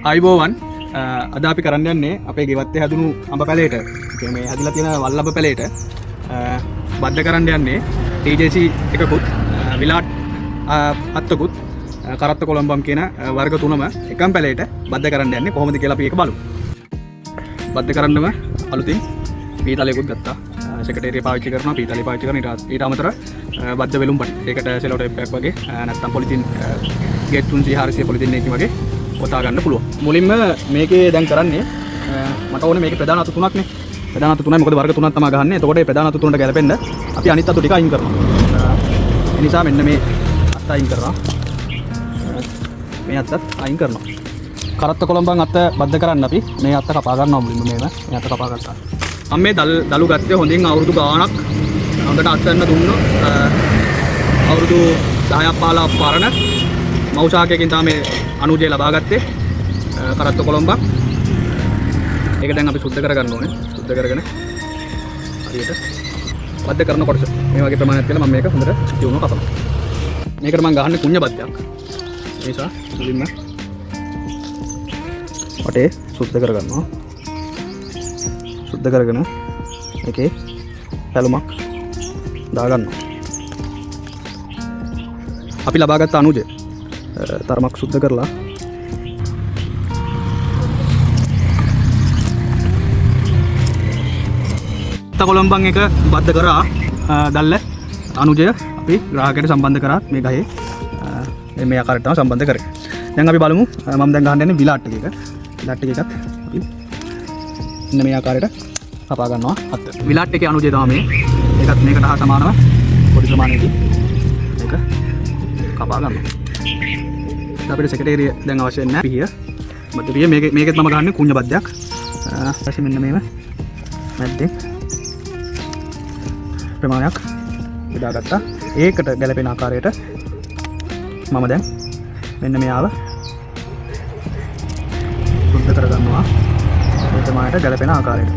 අයිබෝවන් අද අපි කරන්න යන්නේ අපේ ගෙවත්තේ හැදුණු අඹ පැලේට මේ හැදිලා තියෙන වල් අඹ පැලේට බද්ධ කරන්න යන්නේ TJC එකකුත් විලාට් අත්තකුත් කරත්ත කොළඹම් කියන වර්ග තුනම එකම පැලේට බද්ධ කරන්න යන්නේ කොහොමද කියලා අපි ඒක බලමු. බද්ධ කරන්නම අලුතින් පීතලයකුත් ගත්තා. සෙක්‍රටේරිය පාවිච්චි කරනවා, පීතලේ පාවිච්චි කරනවා. ඊට අමතරව බද්ධ වෙලුම් පටි. ඒකට සෙලෝ ටේප් එකක් වගේ නැත්නම් පොලිතින් ගේට් 300 400 පොලිතින් එකකින් වගේ ඔතා ගන්න පුළුවන්. මුලින්ම මේකේ දැන් කරන්නේ මට ඕනේ මේකේ ප්‍රධාන අතු තුනක් නේ. ප්‍රධාන අතු තුනයි මොකද වර්ග තුනක් තමයි ගහන්නේ. එතකොට මේ ප්‍රධාන අතු තුනට ගැලපෙන්න අපි අනිත් අතු ටික අයින් කරනවා. ඒ නිසා මෙන්න මේ අත් අයින් කරනවා. මේ අතත් අයින් කරනවා. කරත්ත කොළඹන් අත බද්ධ කරන්න අපි මේ අත කපා ගන්නවා මුලින්ම මේ අත කපා ගත්තා. මම මේ දලු ගත්තේ හොඳින් අවුරුදු ගාණක් හොඳට අත්වන්න දුන්නොත් අවුරුදු 10ක් 15ක් පරණ මෞසාකයකින් තමයි අනුජය ලබා ගත්තේ කරත්ත කොළඹක්. ඒක දැන් අපි සුද්ධ කරගන්න ඕනේ. සුද්ධ කරගෙන හරියට බද්ධ කරන කොටස මේ වගේ ප්‍රමාණයක් කියලා මම මේක හොඳට දියුණුව කපනවා. මේකට මම ගහන්නේ කුඤ්ඤ බද්ධයක්. ඒ නිසා මුලින්ම වටේ සුද්ධ කරගන්නවා. සුද්ධ කරගෙන මේකේ පැලුමක් දාගන්නවා. අපි ලබාගත් අනුජය තරමක් සුද්ධ කරලා කොළඹන් එක බද්ධ කරා දැල්ල අනුජය අපි ග්‍රාහකයට සම්බන්ධ කරා මේ ගහේ මේ ආකාරයට තමයි සම්බන්ධ කරේ. දැන් අපි බලමු මම දැන් ගහන්න යන්නේ විලාට් එකක. විලාට් එකකත් අපි ඉන්න මේ ආකාරයට කපා ගන්නවා අත. විලාට් එකේ අනුජය තමයි මේ. ඒකත් මේකට හා සමානව පොඩි ප්‍රමාණයකින් මේක කපා ගන්නවා. අපිට සෙක්‍රටේරිය දැන් අවශ්‍ය නැහැ. පිහිය මැද පිහිය මේකෙත් මම ගහන්නේ කුඤ්ඤ බද්ධයක්. ඊපස්සේ මෙන්න මේව මැද්දේ ප්‍රමාණයක් බෙදාගත්තා. ඒකට ගැලපෙන ආකාරයට මම දැන් මෙන්න මෙයාව සුද්ධ කරගන්නවා. මේ ප්‍රමාණයට ගැලපෙන ආකාරයට.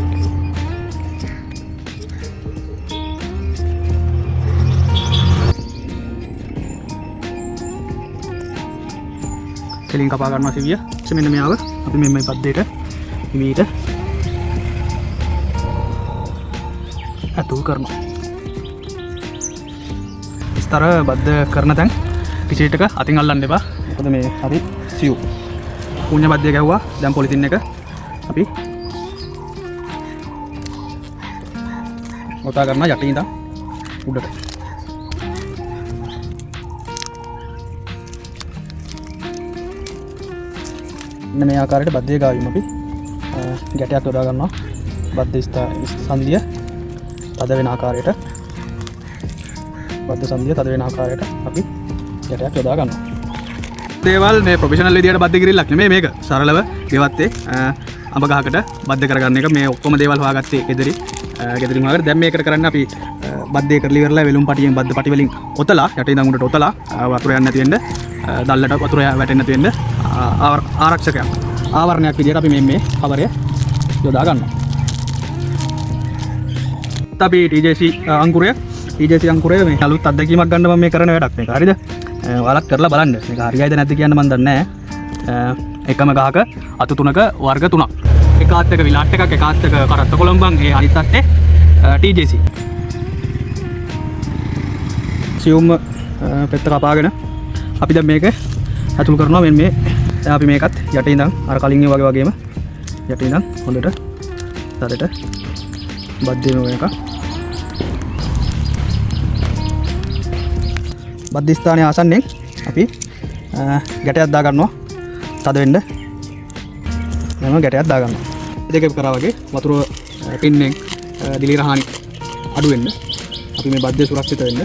කෙලින් කපා ගන්නවා සිවිය. මෙන්න මෙයාව අපි මෙන්න මේ පද්දේට හිමීට අතුල් කරනවා. විස්තර බද්ධ කරන තැන් ටිෂර්ට් එක අතින් අල්ලන්න එපා. මොකද මේ හරි සියුම්. කුඤ්ඤ බද්ධය ගැහුවා. දැන් පොලිතින් එක අපි ඔතා ගන්නවා යටින් ඉඳන් උඩට. මෙන්න මේ ආකාරයට බද්ධය ගාවිමු අපි. ගැටයක් යොදා ගන්නවා. බද්ධ සංදිය තද වෙන ආකාරයට. බද්ධ සංදිය තද වෙන ආකාරයට අපි ගැටයක් යොදා ගන්නවා. දේවල් මේ ප්‍රොෆෙෂනල් විදියට බද්ධ කිරිල්ලක් නෙමෙයි මේක. සරලව ගෙවත්තේ අඹ ගහකට බද්ධ කරගන්න එක. මේ ඔක්කොම දේවල් හොයාගත්තේ ගෙදරින් හොයාගෙන දැන් මේකට කරන්නේ අපි බද්ධය කරලා ඉවරලා වෙලුම් පටියෙන් බද්ධ පටි වලින් ඔතලා යටින් ඉඳන් උඩට ඔතලා වතුර යන්නේ නැති වෙන්න දැල්ලට වතුර වැටෙන්නේ නැති වෙන්න ආරක්ෂකයක් ආවරණයක් විදියට අපි මේ කවරය යොදා ගන්නවා. අපි TJC අංකුරය මේ අලුත් අත්දැකීමක් ගන්න මම මේ කරන වැඩක් මේක. හරිද? ඔයාලත් කරලා බලන්න. මේක හරියයිද නැද්ද කියන්න මම දන්නේ නැහැ. එකම ගහක අතු තුනක වර්ග තුනක්. එක අත්තක විලාට් එකක්, එක අත්තක කරත්ත කොළඹන්, ඒ අනිත් අත්තේ TJC. සියුම් පෙත්ත කපාගෙන අපි දැන් මේක ඇතුල් කරනවා. මෙන්න මේ දැන් අපි මේකත් යටින් ඉඳන් අර කලින් වගේම යටින් ඉඳන් හොඳට තදට බද්ධ වෙන එක. බද්ධ ස්ථානයේ ආසන්නෙන් අපි ගැටයක් දා ගන්නවා. තද වෙන්න මම ගැටයක් දා ගන්නවා. දෙක කරා වගේ වතුර පින්නෙන් දිලි රහණි අඩු වෙන්න අපි මේ බද්ධය සුරක්ෂිත වෙන්න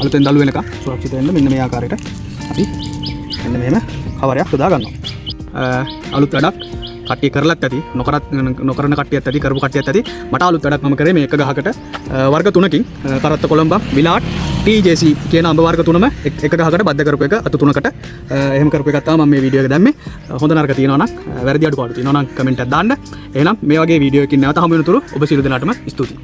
අලුතෙන් දළු වෙනකම් සුරක්ෂිත වෙන්න මෙන්න මේ ආකාරයට අපි මෙන්න මෙහෙම කවරයක් යොදා ගන්නවා. අලුත් වැඩක් කට්ටිය කරලත් ඇති නොකරන කට්ටියත් ඇති කරපු කට්ටියත් ඇති. මට අලුත් වැඩක් මම කරේ මේ එක ගහකට වර්ග තුනකින් කරත්ත කොළඹ විලාට් TJC කියන අඹ වර්ග තුනම එක ගහකට බද්ධ කරපු එක අතු තුනකට එහෙම කරපු එකක් තමයි මම මේ වීඩියෝ එක දැම්මේ. හොඳ නරක තියෙනවා නම් වැරදි අඩුපාඩු තියෙනවා නම් කමෙන්ට් එකක් දාන්න. එහෙනම් මේ වගේ වීඩියෝ එකකින් නැවත හමු වෙනතුරු ඔබ සියලු දෙනාටම ස්තුතියි.